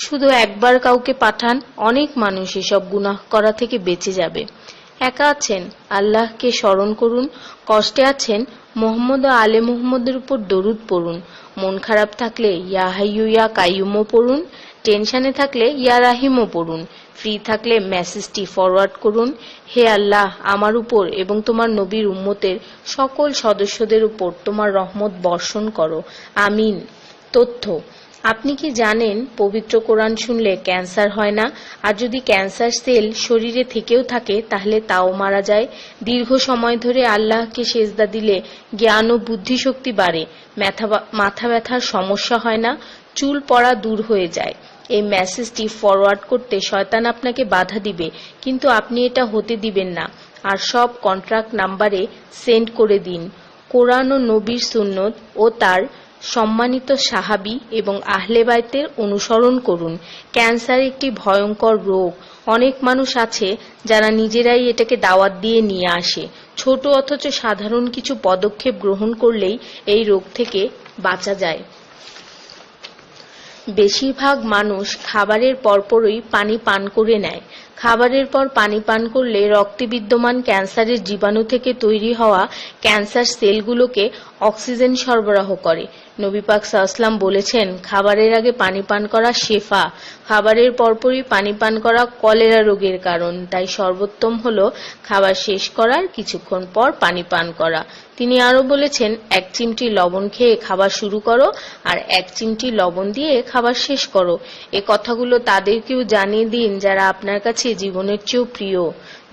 শুধু একবার কাউকে পাঠান, অনেক মানুষ এসব গুনাহ করা থেকে বেঁচে যাবে। একা আছেন, আল্লাহকে স্মরণ করুন। কষ্টে আছেন, মুহাম্মদ ও আলে মুহাম্মদের উপর দরুদ পড়ুন। মন খারাপ থাকলে ইয়া হাইয়্যু ইয়া কাইয়্যুমও পড়ুন। টেনশনে থাকলে ইয়া রাহিমও পড়ুন। ফ্রি থাকলে মেসেজটি ফরওয়ার্ড করুন, হে আল্লাহ, আমার উপর এবং তোমার নবীর উম্মতের সকল সদস্যদের উপর তোমার রহমত বর্ষণ করো, আমিন। তথ্য: আপনি কি জানেন পবিত্র কোরআন শুনলে ক্যান্সার হয় না? আর যদি ক্যান্সার সেল শরীরে থেকেও থাকে তাহলে তাও মারা যায়। দীর্ঘ সময় ধরে আল্লাহকে সেজদা দিলে জ্ঞান ও বুদ্ধিশক্তি বাড়ে। মাথা ব্যথার সমস্যা হয় না, চুল পড়া দূর হয়ে যায়। এই মেসেজটি ফরওয়ার্ড করতে শয়তান আপনাকে বাধা দিবে, কিন্তু আপনি এটা হতে দিবেন না। আর সব কন্ট্রাক্ট নাম্বারে সেন্ড করে দিন। কোরআন ও নবীর সুন্নত ও তার সম্মানিত সাহাবী এবং আহলে বাইতের অনুসরণ করুন। ক্যান্সার একটি ভয়ঙ্কর রোগ। অনেক মানুষ আছে যারা নিজেরাই এটাকে দাওয়াত দিয়ে নিয়ে আসে। ছোট অথচ সাধারণ কিছু পদক্ষেপ গ্রহণ করলেই এই রোগ থেকে বাঁচা যায়। বেশিরভাগ মানুষ খাবারের পরপরই পানি পান করে নেয়। খাবারের পর পানি পান করলে রক্তে বিদ্যমান ক্যান্সারের জীবাণু থেকে তৈরি হওয়া ক্যান্সার সেলগুলোকে অক্সিজেন সরবরাহ করে। নবী পাক সাল্লাল্লাহু আলাইহি বলেছেন, খাবারের আগে পানি পান করা শেফা। খাবারের পরপরই পানি পান করা কলেরা রোগের কারণ। তাই সর্বোত্তম হলো খাবার শেষ করার কিছুক্ষণ পর পানি পান করা। তিনি আরো বলেছেন, 1 চিমটি লবণ খেয়ে খাবার শুরু করো আর 1 চিমটি লবণ দিয়ে খাবার শেষ করো। এ কথাগুলো তাদেরকেও জানিয়ে দিন যারা আপনার কাছে জীবনের চেয়েও প্রিয়।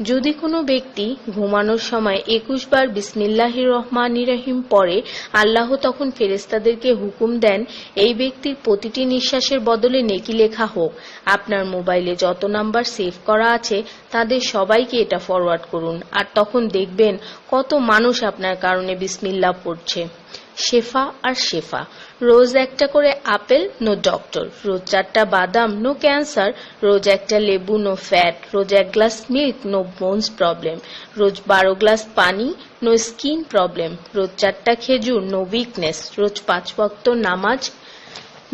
যদি কোনো ব্যক্তি ঘুমানোর সময় 21 বার বিসমিল্লাহির রহমানির রহিম পড়ে, আল্লাহ তখন ফেরেশতাদেরকে হুকুম দেন এই ব্যক্তির প্রতিটি নিঃশ্বাসের বদলে নেকি লেখা হোক। আপনার মোবাইলে যত নাম্বার সেভ করা আছে তাদের সবাইকে এটা ফরওয়ার্ড করুন, আর তখন দেখবেন কত মানুষ আপনার কারণে বিসমিল্লাহ পড়ছে। শেফা আর শেফা। রোজ একটা করে আপেল, নো ডক্টর। রোজ 4টা বাদাম, নো ক্যান্সার। রোজ একটা লেবু, নো ফ্যাট। রোজ 1 glass milk, no bones problem. রোজ 12 গ্লাস পানি, নো স্কিন প্রবলেম। রোজ 4টা খেজুর, নো উইকনেস। রোজ 5 ওয়াক্ত নামাজ,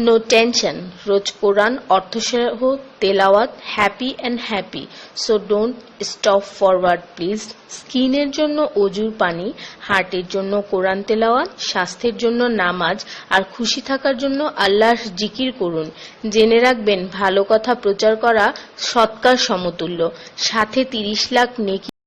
নো টেনশন। রোজ কোরআন অর্থসহ তেলাওয়াত, happy and happy. So don't stop forward please. স্কিনের জন্য অজুর পানি, হার্টের জন্য কোরআন তেলাওয়াত, স্বাস্থ্যের জন্য নামাজ, আর খুশি থাকার জন্য আল্লাহর জিকির করুন। জেনে রাখবেন, ভালো কথা প্রচার করা সৎকার সমতুল্য, সাথে 30 লাখ নেকি